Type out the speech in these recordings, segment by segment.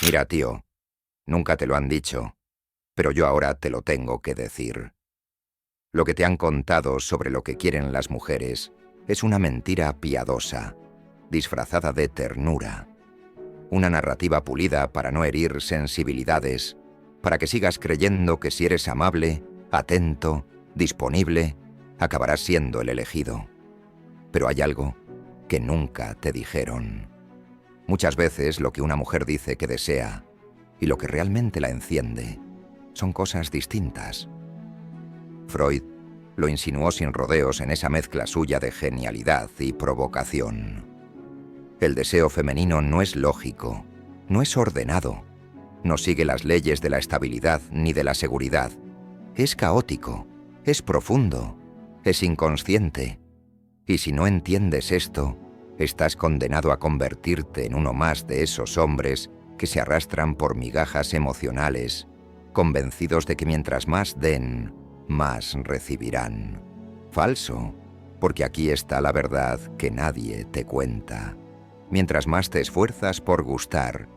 Mira, tío, nunca te lo han dicho, pero yo ahora te lo tengo que decir. Lo que te han contado sobre lo que quieren las mujeres es una mentira piadosa, disfrazada de ternura. Una narrativa pulida para no herir sensibilidades, para que sigas creyendo que si eres amable, atento, disponible, acabarás siendo el elegido. Pero hay algo que nunca te dijeron. Muchas veces lo que una mujer dice que desea y lo que realmente la enciende son cosas distintas. Freud lo insinuó sin rodeos en esa mezcla suya de genialidad y provocación. El deseo femenino no es lógico, no es ordenado, no sigue las leyes de la estabilidad ni de la seguridad. Es caótico, es profundo, es inconsciente. Y si no entiendes esto, estás condenado a convertirte en uno más de esos hombres que se arrastran por migajas emocionales, convencidos de que mientras más den, más recibirán. Falso, porque aquí está la verdad que nadie te cuenta. Mientras más te esfuerzas por gustar,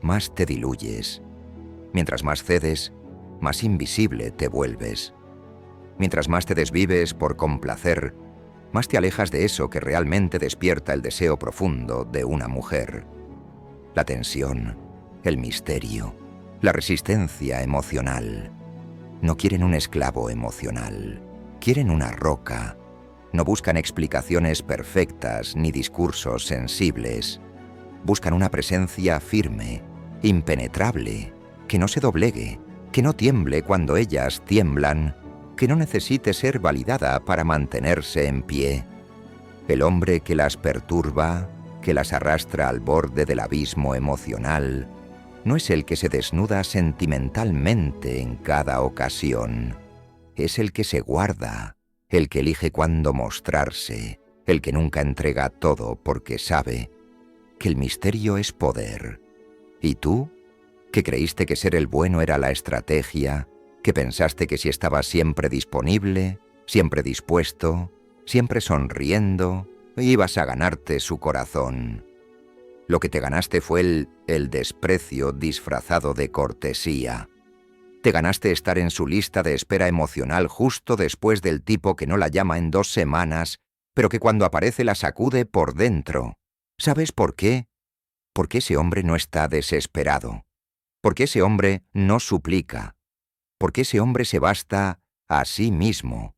más te diluyes. Mientras más cedes, más invisible te vuelves. Mientras más te desvives por complacer, más te alejas de eso que realmente despierta el deseo profundo de una mujer. La tensión, el misterio, la resistencia emocional. No quieren un esclavo emocional, quieren una roca. No buscan explicaciones perfectas ni discursos sensibles. Buscan una presencia firme, impenetrable, que no se doblegue, que no tiemble cuando ellas tiemblan, que no necesite ser validada para mantenerse en pie. El hombre que las perturba, que las arrastra al borde del abismo emocional, no es el que se desnuda sentimentalmente en cada ocasión. Es el que se guarda, el que elige cuándo mostrarse, el que nunca entrega todo porque sabe que el misterio es poder. ¿Y tú? ¿Que creíste que ser el bueno era la estrategia? ¿Que pensaste que si estabas siempre disponible, siempre dispuesto, siempre sonriendo, ibas a ganarte su corazón? Lo que te ganaste fue el desprecio disfrazado de cortesía. Te ganaste estar en su lista de espera emocional justo después del tipo que no la llama en 2 semanas, pero que cuando aparece la sacude por dentro. ¿Sabes por qué? Porque ese hombre no está desesperado. Porque ese hombre no suplica. Porque ese hombre se basta a sí mismo.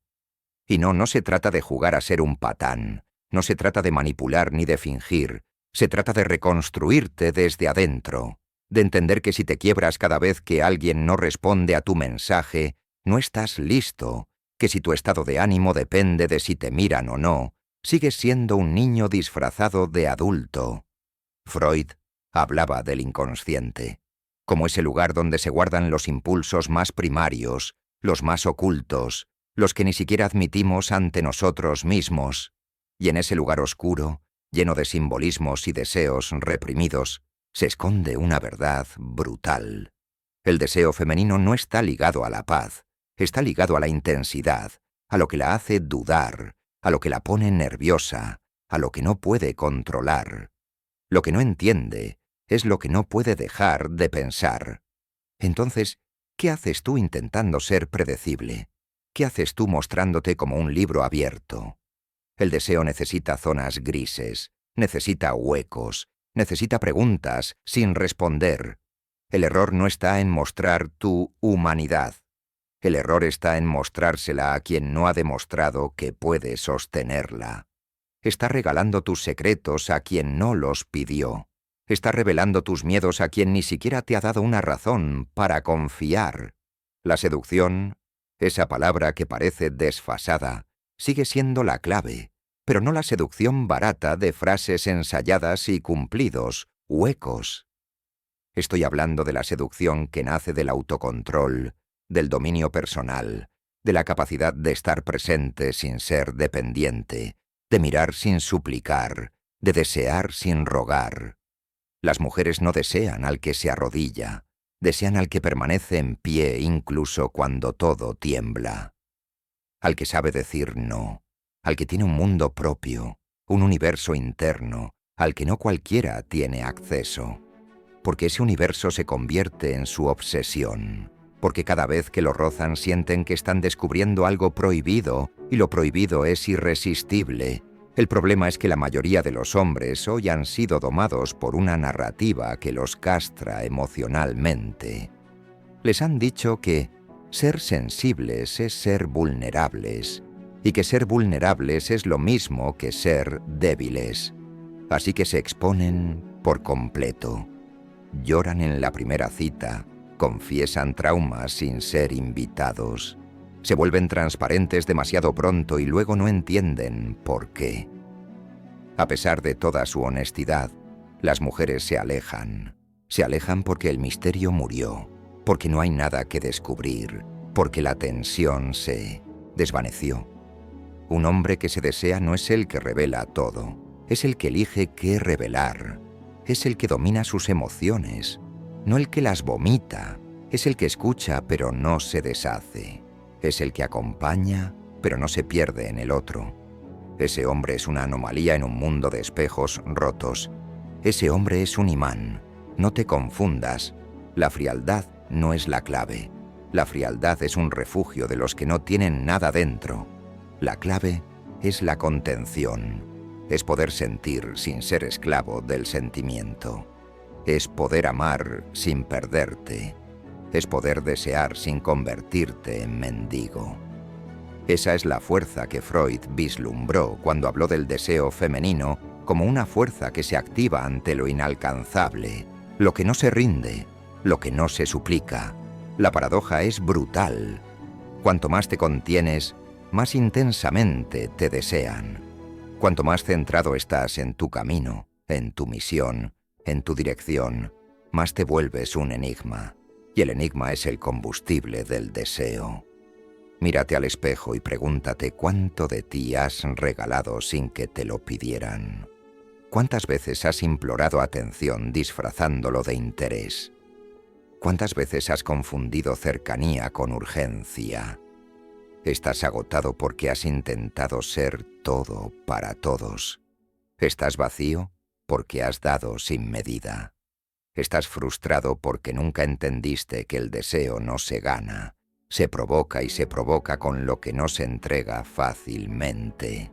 Y no se trata de jugar a ser un patán. No se trata de manipular ni de fingir. Se trata de reconstruirte desde adentro, de entender que si te quiebras cada vez que alguien no responde a tu mensaje, no estás listo, que si tu estado de ánimo depende de si te miran o no, sigues siendo un niño disfrazado de adulto. Freud hablaba del inconsciente, como ese lugar donde se guardan los impulsos más primarios, los más ocultos, los que ni siquiera admitimos ante nosotros mismos. Y en ese lugar oscuro, lleno de simbolismos y deseos reprimidos, se esconde una verdad brutal. El deseo femenino no está ligado a la paz, está ligado a la intensidad, a lo que la hace dudar, a lo que la pone nerviosa, a lo que no puede controlar. Lo que no entiende es lo que no puede dejar de pensar. Entonces, ¿qué haces tú intentando ser predecible? ¿Qué haces tú mostrándote como un libro abierto? El deseo necesita zonas grises, necesita huecos, necesita preguntas sin responder. El error no está en mostrar tu humanidad. El error está en mostrársela a quien no ha demostrado que puede sostenerla. Está regalando tus secretos a quien no los pidió. Está revelando tus miedos a quien ni siquiera te ha dado una razón para confiar. La seducción, esa palabra que parece desfasada, sigue siendo la clave, pero no la seducción barata de frases ensayadas y cumplidos, huecos. Estoy hablando de la seducción que nace del autocontrol, del dominio personal, de la capacidad de estar presente sin ser dependiente, de mirar sin suplicar, de desear sin rogar. Las mujeres no desean al que se arrodilla, desean al que permanece en pie incluso cuando todo tiembla. Al que sabe decir no, al que tiene un mundo propio, un universo interno, al que no cualquiera tiene acceso. porque ese universo se convierte en su obsesión, porque cada vez que lo rozan sienten que están descubriendo algo prohibido, y lo prohibido es irresistible. El problema es que la mayoría de los hombres hoy han sido domados por una narrativa que los castra emocionalmente. Les han dicho que ser sensibles es ser vulnerables, y que ser vulnerables es lo mismo que ser débiles. Así que se exponen por completo. Lloran en la primera cita, confiesan traumas sin ser invitados. Se vuelven transparentes demasiado pronto y luego no entienden por qué. A pesar de toda su honestidad, las mujeres se alejan. Se alejan porque el misterio murió, porque no hay nada que descubrir, porque la tensión se desvaneció. Un hombre que se desea no es el que revela todo, es el que elige qué revelar. Es el que domina sus emociones, no el que las vomita. Es el que escucha pero no se deshace. Es el que acompaña pero no se pierde en el otro. Ese hombre es una anomalía en un mundo de espejos rotos. Ese hombre es un imán. No te confundas. La frialdad no es la clave. La frialdad es un refugio de los que no tienen nada dentro. La clave es la contención. Es poder sentir sin ser esclavo del sentimiento. Es poder amar sin perderte. Es poder desear sin convertirte en mendigo. Esa es la fuerza que Freud vislumbró cuando habló del deseo femenino como una fuerza que se activa ante lo inalcanzable, lo que no se rinde, lo que no se suplica. La paradoja es brutal. Cuanto más te contienes, más intensamente te desean. Cuanto más centrado estás en tu camino, en tu misión, en tu dirección, más te vuelves un enigma. Y el enigma es el combustible del deseo. Mírate al espejo y pregúntate cuánto de ti has regalado sin que te lo pidieran. ¿Cuántas veces has implorado atención disfrazándolo de interés? ¿Cuántas veces has confundido cercanía con urgencia? Estás agotado porque has intentado ser todo para todos. Estás vacío porque has dado sin medida. Estás frustrado porque nunca entendiste que el deseo no se gana, se provoca y se provoca con lo que no se entrega fácilmente.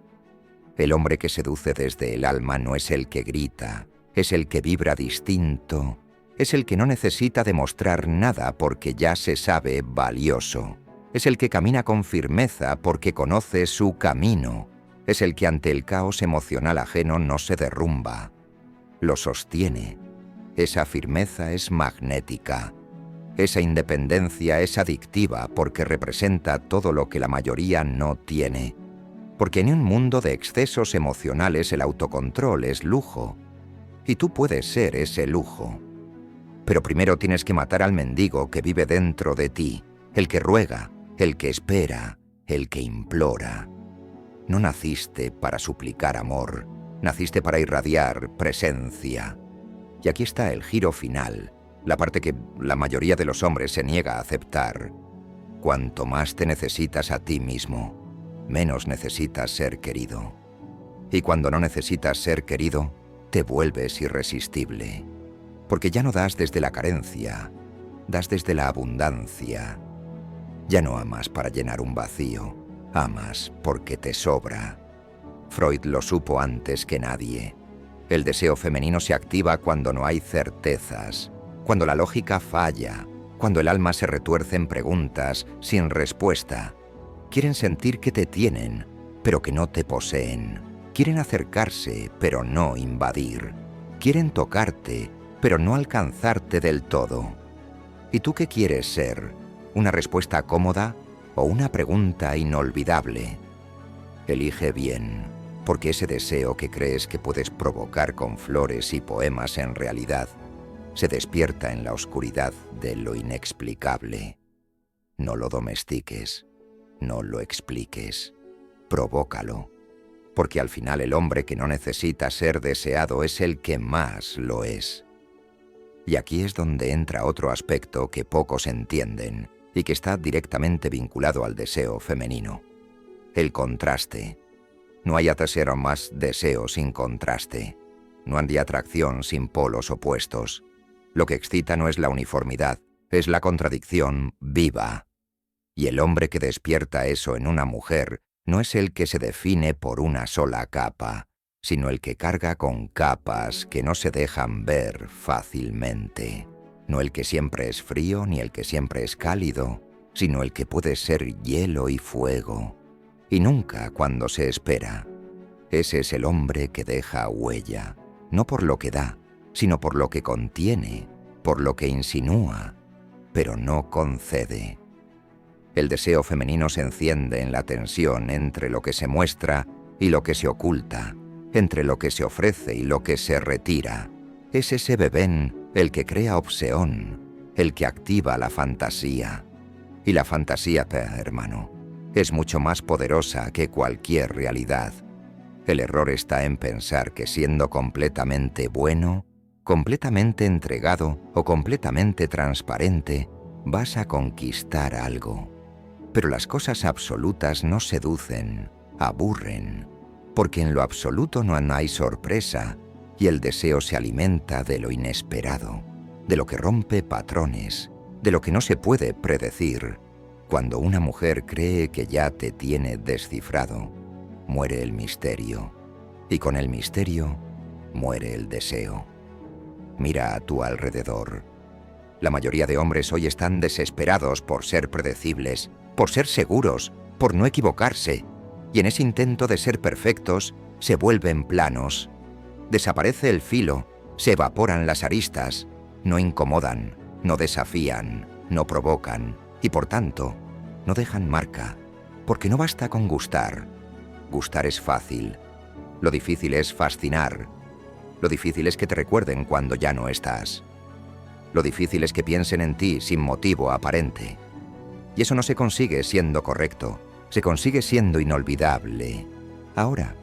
El hombre que seduce desde el alma no es el que grita, es el que vibra distinto, es el que no necesita demostrar nada porque ya se sabe valioso. Es el que camina con firmeza porque conoce su camino. Es el que ante el caos emocional ajeno no se derrumba, lo sostiene. Esa firmeza es magnética. Esa independencia es adictiva porque representa todo lo que la mayoría no tiene. Porque en un mundo de excesos emocionales el autocontrol es lujo. Y tú puedes ser ese lujo. Pero primero tienes que matar al mendigo que vive dentro de ti, el que ruega, el que espera, el que implora. No naciste para suplicar amor, naciste para irradiar presencia. Y aquí está el giro final, la parte que la mayoría de los hombres se niega a aceptar. Cuanto más te necesitas a ti mismo, menos necesitas ser querido. Y cuando no necesitas ser querido, te vuelves irresistible. Porque ya no das desde la carencia, das desde la abundancia. Ya no amas para llenar un vacío, amas porque te sobra. Freud lo supo antes que nadie. El deseo femenino se activa cuando no hay certezas, cuando la lógica falla, cuando el alma se retuerce en preguntas sin respuesta. Quieren sentir que te tienen, pero que no te poseen. Quieren acercarse, pero no invadir. Quieren tocarte, pero no alcanzarte del todo. ¿Y tú qué quieres ser? ¿Una respuesta cómoda o una pregunta inolvidable? Elige bien. Porque ese deseo que crees que puedes provocar con flores y poemas en realidad se despierta en la oscuridad de lo inexplicable. No lo domestiques, no lo expliques, provócalo, porque al final el hombre que no necesita ser deseado es el que más lo es. Y aquí es donde entra otro aspecto que pocos entienden y que está directamente vinculado al deseo femenino: el contraste. No hay más deseo sin contraste. No hay atracción sin polos opuestos. Lo que excita no es la uniformidad, es la contradicción viva. Y el hombre que despierta eso en una mujer no es el que se define por una sola capa, sino el que carga con capas que no se dejan ver fácilmente. No el que siempre es frío ni el que siempre es cálido, sino el que puede ser hielo y fuego, y nunca cuando se espera. Ese es el hombre que deja huella, no por lo que da, sino por lo que contiene, por lo que insinúa, pero no concede. El deseo femenino se enciende en la tensión entre lo que se muestra y lo que se oculta, entre lo que se ofrece y lo que se retira. Es ese bebén el que crea obseón, el que activa la fantasía. Y la fantasía, hermano, es mucho más poderosa que cualquier realidad. El error está en pensar que siendo completamente bueno, completamente entregado o completamente transparente, vas a conquistar algo. Pero las cosas absolutas no seducen, aburren, porque en lo absoluto no hay sorpresa y el deseo se alimenta de lo inesperado, de lo que rompe patrones, de lo que no se puede predecir. Cuando una mujer cree que ya te tiene descifrado, muere el misterio, y con el misterio muere el deseo. Mira a tu alrededor. La mayoría de hombres hoy están desesperados por ser predecibles, por ser seguros, por no equivocarse, y en ese intento de ser perfectos se vuelven planos. Desaparece el filo, se evaporan las aristas, no incomodan, no desafían, no provocan, y por tanto, no dejan marca, porque no basta con gustar. Gustar es fácil, lo difícil es fascinar, lo difícil es que te recuerden cuando ya no estás. Lo difícil es que piensen en ti sin motivo aparente. Y eso no se consigue siendo correcto, se consigue siendo inolvidable. Ahora,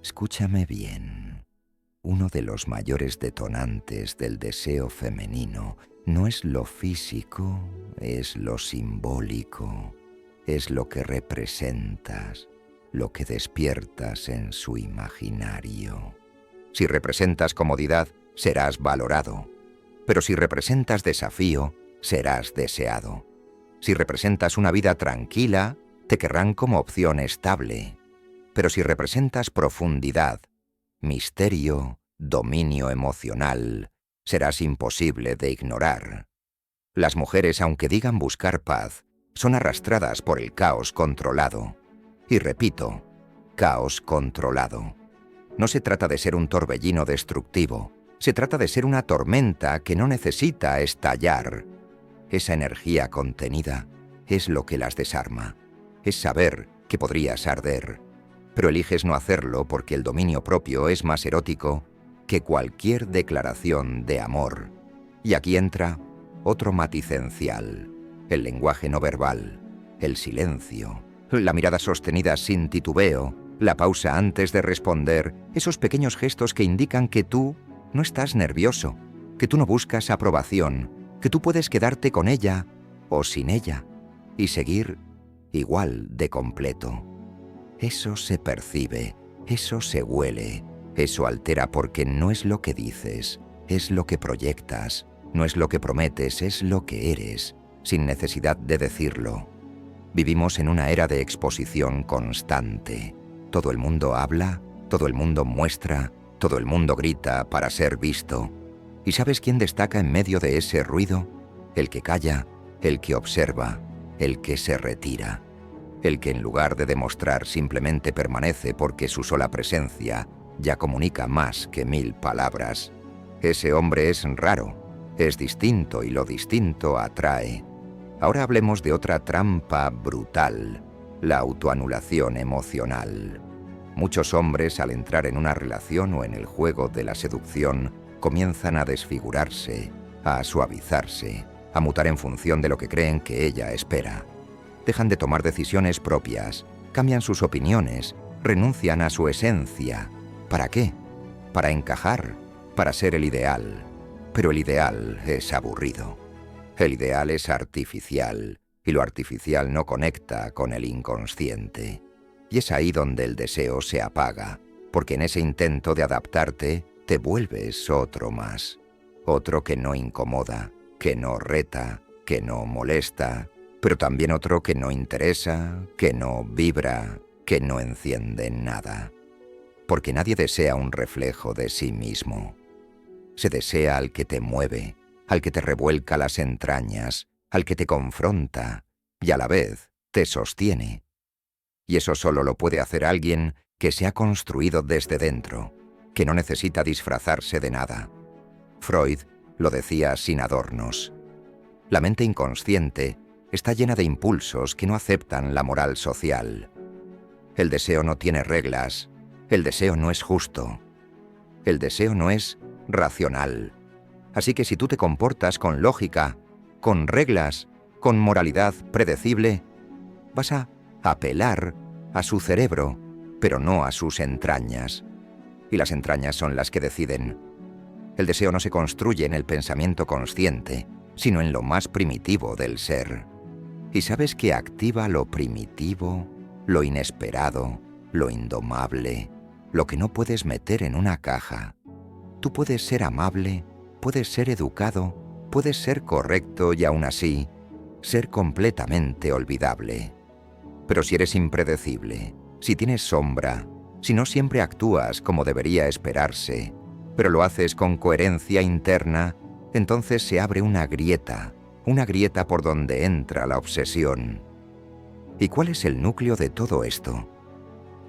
escúchame bien. Uno de los mayores detonantes del deseo femenino no es lo físico, es lo simbólico, es lo que representas, lo que despiertas en su imaginario. Si representas comodidad, serás valorado. Pero si representas desafío, serás deseado. Si representas una vida tranquila, te querrán como opción estable. Pero si representas profundidad, misterio, dominio emocional, serás imposible de ignorar. Las mujeres, aunque digan buscar paz, son arrastradas por el caos controlado. Y repito, caos controlado. No se trata de ser un torbellino destructivo, se trata de ser una tormenta que no necesita estallar. Esa energía contenida es lo que las desarma. Es saber que podrías arder, pero eliges no hacerlo porque el dominio propio es más erótico que cualquier declaración de amor. Y aquí entra otro matiz esencial, el lenguaje no verbal, el silencio, la mirada sostenida sin titubeo, la pausa antes de responder, esos pequeños gestos que indican que tú no estás nervioso, que tú no buscas aprobación, que tú puedes quedarte con ella o sin ella y seguir igual de completo. Eso se percibe, eso se huele, eso altera porque no es lo que dices, es lo que proyectas, no es lo que prometes, es lo que eres, sin necesidad de decirlo. Vivimos en una era de exposición constante. Todo el mundo habla, todo el mundo muestra, todo el mundo grita para ser visto. ¿Y sabes quién destaca en medio de ese ruido? El que calla, el que observa, el que se retira. El que en lugar de demostrar simplemente permanece porque su sola presencia ya comunica más que 1000 palabras. Ese hombre es raro, es distinto y lo distinto atrae. Ahora hablemos de otra trampa brutal, la autoanulación emocional. Muchos hombres, al entrar en una relación o en el juego de la seducción, comienzan a desfigurarse, a suavizarse, a mutar en función de lo que creen que ella espera. Dejan de tomar decisiones propias, cambian sus opiniones, renuncian a su esencia. ¿Para qué? Para encajar, para ser el ideal. Pero el ideal es aburrido. El ideal es artificial, y lo artificial no conecta con el inconsciente. Y es ahí donde el deseo se apaga, porque en ese intento de adaptarte, te vuelves otro más. otro que no incomoda, que no reta, que no molesta, pero también otro que no interesa, que no vibra, que no enciende nada. Porque nadie desea un reflejo de sí mismo. Se desea al que te mueve, al que te revuelca las entrañas, al que te confronta y a la vez te sostiene. Y eso solo lo puede hacer alguien que se ha construido desde dentro, que no necesita disfrazarse de nada. Freud lo decía sin adornos. La mente inconsciente está llena de impulsos que no aceptan la moral social. El deseo no tiene reglas, el deseo no es justo, el deseo no es racional. Así que si tú te comportas con lógica, con reglas, con moralidad predecible, vas a apelar a su cerebro, pero no a sus entrañas. Y las entrañas son las que deciden. El deseo no se construye en el pensamiento consciente, sino en lo más primitivo del ser. ¿Y sabes qué activa lo primitivo, lo inesperado, lo indomable, lo que no puedes meter en una caja? Tú puedes ser amable, puedes ser educado, puedes ser correcto y aún así, ser completamente olvidable. Pero si eres impredecible, si tienes sombra, si no siempre actúas como debería esperarse, pero lo haces con coherencia interna, entonces se abre una grieta por donde entra la obsesión. ¿Y cuál es el núcleo de todo esto?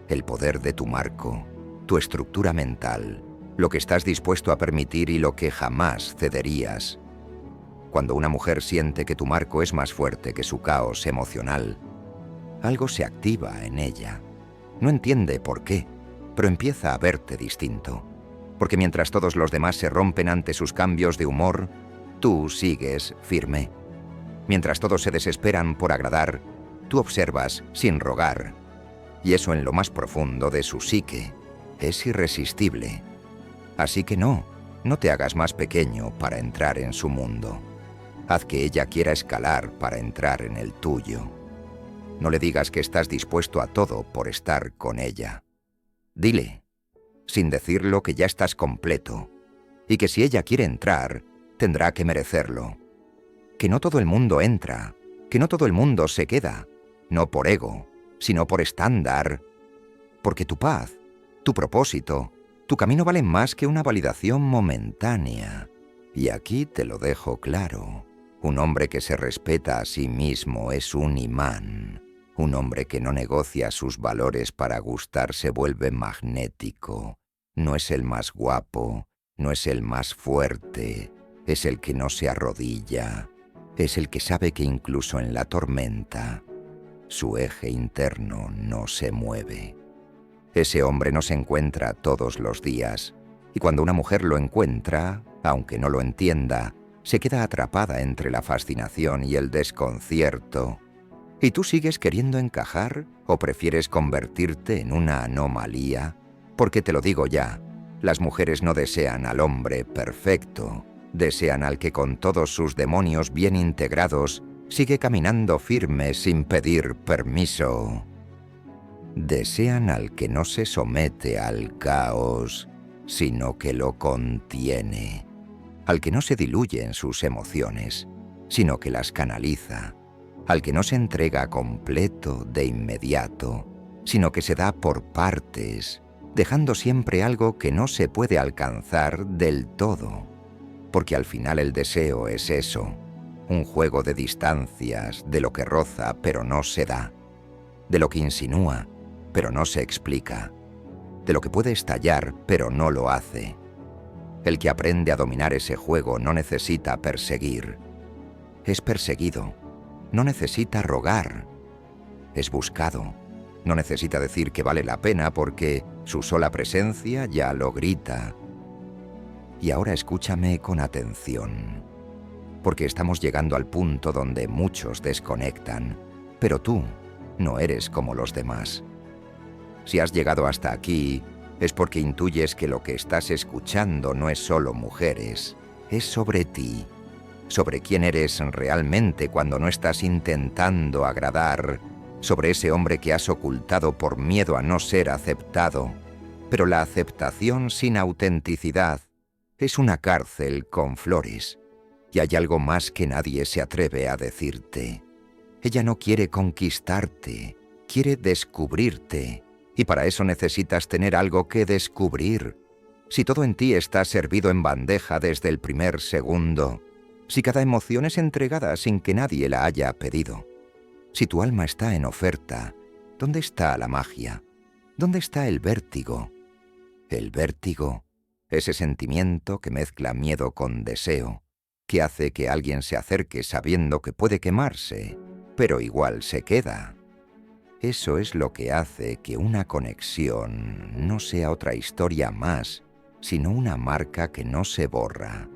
El poder de tu marco, tu estructura mental, lo que estás dispuesto a permitir y lo que jamás cederías. Cuando una mujer siente que tu marco es más fuerte que su caos emocional, algo se activa en ella. No entiende por qué, pero empieza a verte distinto. Porque mientras todos los demás se rompen ante sus cambios de humor, tú sigues firme. Mientras todos se desesperan por agradar, tú observas sin rogar. Y eso en lo más profundo de su psique es irresistible. Así que no te hagas más pequeño para entrar en su mundo. Haz que ella quiera escalar para entrar en el tuyo. No le digas que estás dispuesto a todo por estar con ella. Dile, sin decirlo, que ya estás completo y que si ella quiere entrar, tendrá que merecerlo. Que no todo el mundo entra, que no todo el mundo se queda, no por ego, sino por estándar. Porque tu paz, tu propósito, tu camino valen más que una validación momentánea. Y aquí te lo dejo claro. Un hombre que se respeta a sí mismo es un imán. Un hombre que no negocia sus valores para gustar se vuelve magnético. No es el más guapo, no es el más fuerte, es el que no se arrodilla. Es el que sabe que incluso en la tormenta, su eje interno no se mueve. Ese hombre no se encuentra todos los días, y cuando una mujer lo encuentra, aunque no lo entienda, se queda atrapada entre la fascinación y el desconcierto. ¿Y tú sigues queriendo encajar o prefieres convertirte en una anomalía? Porque te lo digo ya, las mujeres no desean al hombre perfecto, desean al que con todos sus demonios bien integrados sigue caminando firme sin pedir permiso. Desean al que no se somete al caos, sino que lo contiene, al que no se diluye en sus emociones, sino que las canaliza, al que no se entrega completo de inmediato, sino que se da por partes, dejando siempre algo que no se puede alcanzar del todo. Porque al final el deseo es eso, un juego de distancias, de lo que roza pero no se da, de lo que insinúa pero no se explica, de lo que puede estallar pero no lo hace. El que aprende a dominar ese juego no necesita perseguir, es perseguido, no necesita rogar, es buscado, no necesita decir que vale la pena porque su sola presencia ya lo grita. Y ahora escúchame con atención, porque estamos llegando al punto donde muchos desconectan, pero tú no eres como los demás. Si has llegado hasta aquí, es porque intuyes que lo que estás escuchando no es solo mujeres, es sobre ti, sobre quién eres realmente cuando no estás intentando agradar, sobre ese hombre que has ocultado por miedo a no ser aceptado. Pero la aceptación sin autenticidad Es una cárcel con flores, y hay algo más que nadie se atreve a decirte. Ella no quiere conquistarte, quiere descubrirte, y para eso necesitas tener algo que descubrir. Si todo en ti está servido en bandeja desde el primer segundo, si cada emoción es entregada sin que nadie la haya pedido, si tu alma está en oferta, ¿dónde está la magia? ¿Dónde está el vértigo? El vértigo, ese sentimiento que mezcla miedo con deseo, que hace que alguien se acerque sabiendo que puede quemarse, pero igual se queda. Eso es lo que hace que una conexión no sea otra historia más, sino una marca que no se borra.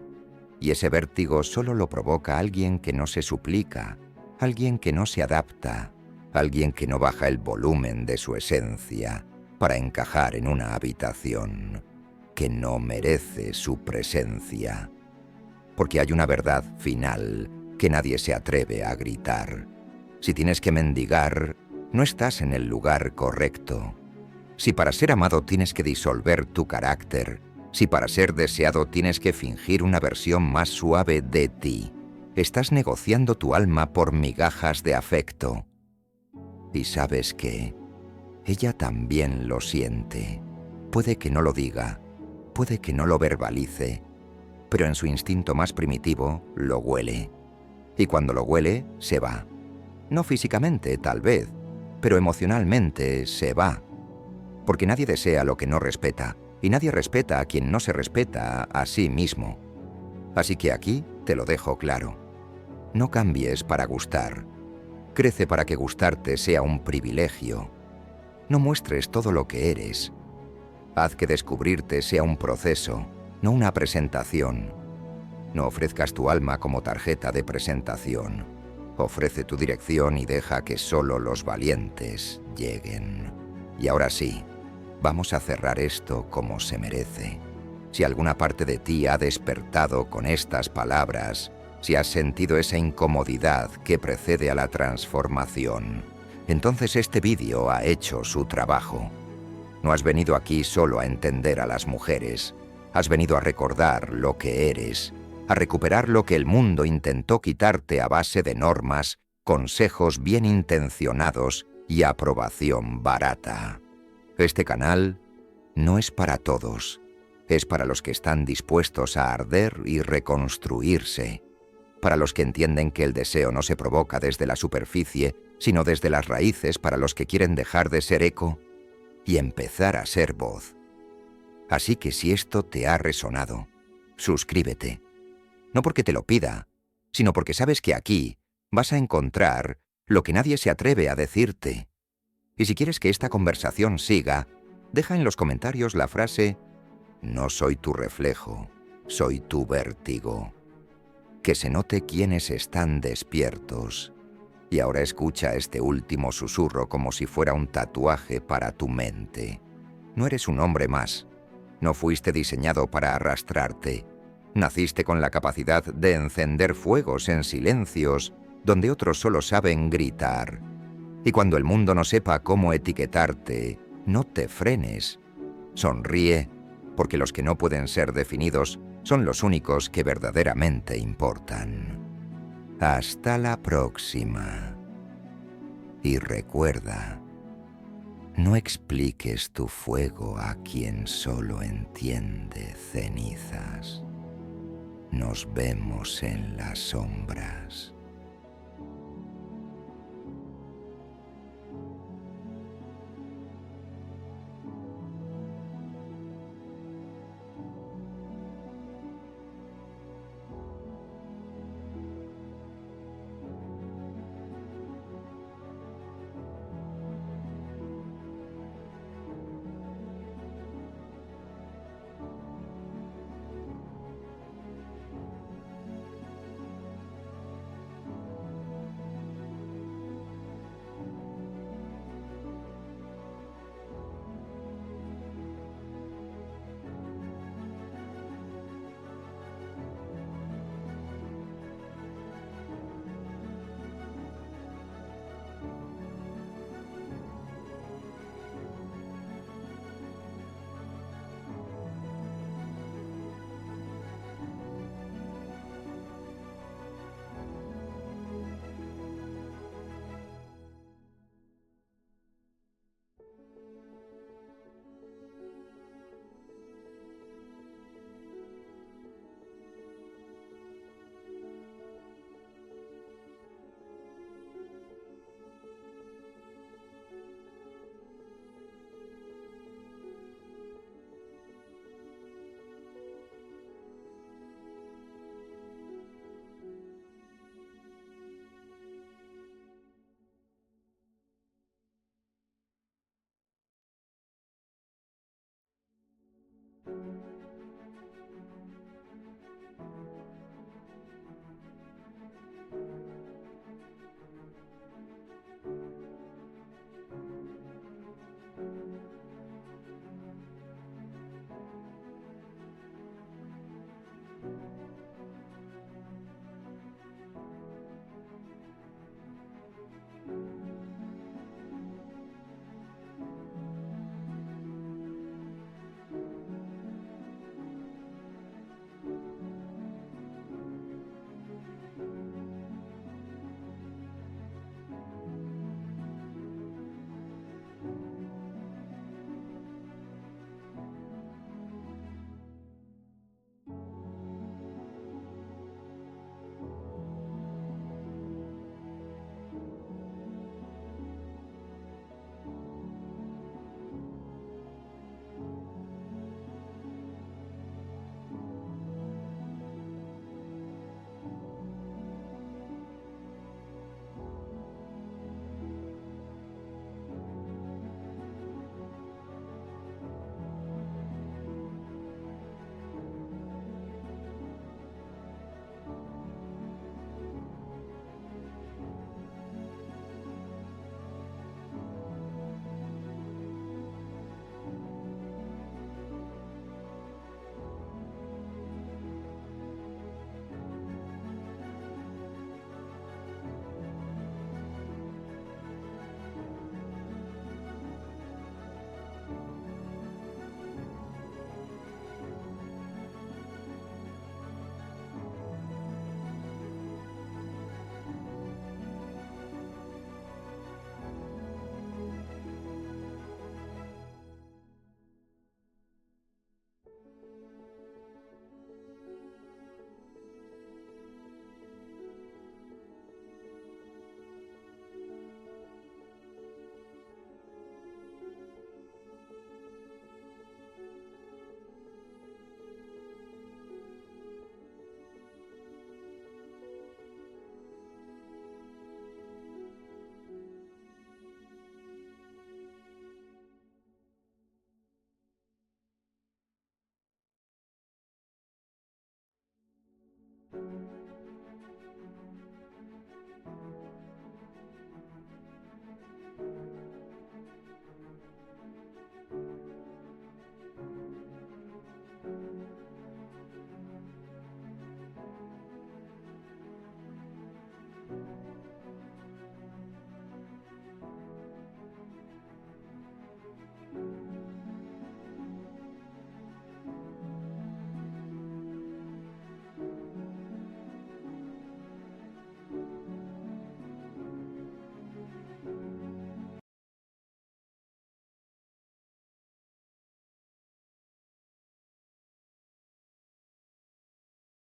Y ese vértigo solo lo provoca alguien que no se suplica, alguien que no se adapta, alguien que no baja el volumen de su esencia para encajar en una habitación, que no merece su presencia. Porque hay una verdad final que nadie se atreve a gritar. Si tienes que mendigar, no estás en el lugar correcto. Si para ser amado tienes que disolver tu carácter, si para ser deseado tienes que fingir una versión más suave de ti, estás negociando tu alma por migajas de afecto. Y sabes qué, ella también lo siente. Puede que no lo diga, puede que no lo verbalice, pero en su instinto más primitivo lo huele. Y cuando lo huele, se va. No físicamente, tal vez, pero emocionalmente se va. Porque nadie desea lo que no respeta, y nadie respeta a quien no se respeta a sí mismo. Así que aquí te lo dejo claro. No cambies para gustar. Crece para que gustarte sea un privilegio. No muestres todo lo que eres. Haz que descubrirte sea un proceso, no una presentación. No ofrezcas tu alma como tarjeta de presentación. Ofrece tu dirección y deja que solo los valientes lleguen. Y ahora sí, vamos a cerrar esto como se merece. Si alguna parte de ti ha despertado con estas palabras, si has sentido esa incomodidad que precede a la transformación, entonces este vídeo ha hecho su trabajo. No has venido aquí solo a entender a las mujeres, has venido a recordar lo que eres, a recuperar lo que el mundo intentó quitarte a base de normas, consejos bien intencionados y aprobación barata. Este canal no es para todos, es para los que están dispuestos a arder y reconstruirse, para los que entienden que el deseo no se provoca desde la superficie, sino desde las raíces, para los que quieren dejar de ser eco y empezar a ser voz. Así que si esto te ha resonado, suscríbete. No porque te lo pida, sino porque sabes que aquí vas a encontrar lo que nadie se atreve a decirte. Y si quieres que esta conversación siga, deja en los comentarios la frase «No soy tu reflejo, soy tu vértigo». Que se note quiénes están despiertos. Y ahora escucha este último susurro como si fuera un tatuaje para tu mente. No eres un hombre más. No fuiste diseñado para arrastrarte. Naciste con la capacidad de encender fuegos en silencios donde otros solo saben gritar. Y cuando el mundo no sepa cómo etiquetarte, no te frenes. Sonríe, porque los que no pueden ser definidos son los únicos que verdaderamente importan. Hasta la próxima. Y recuerda, no expliques tu fuego a quien solo entiende cenizas. Nos vemos en las sombras.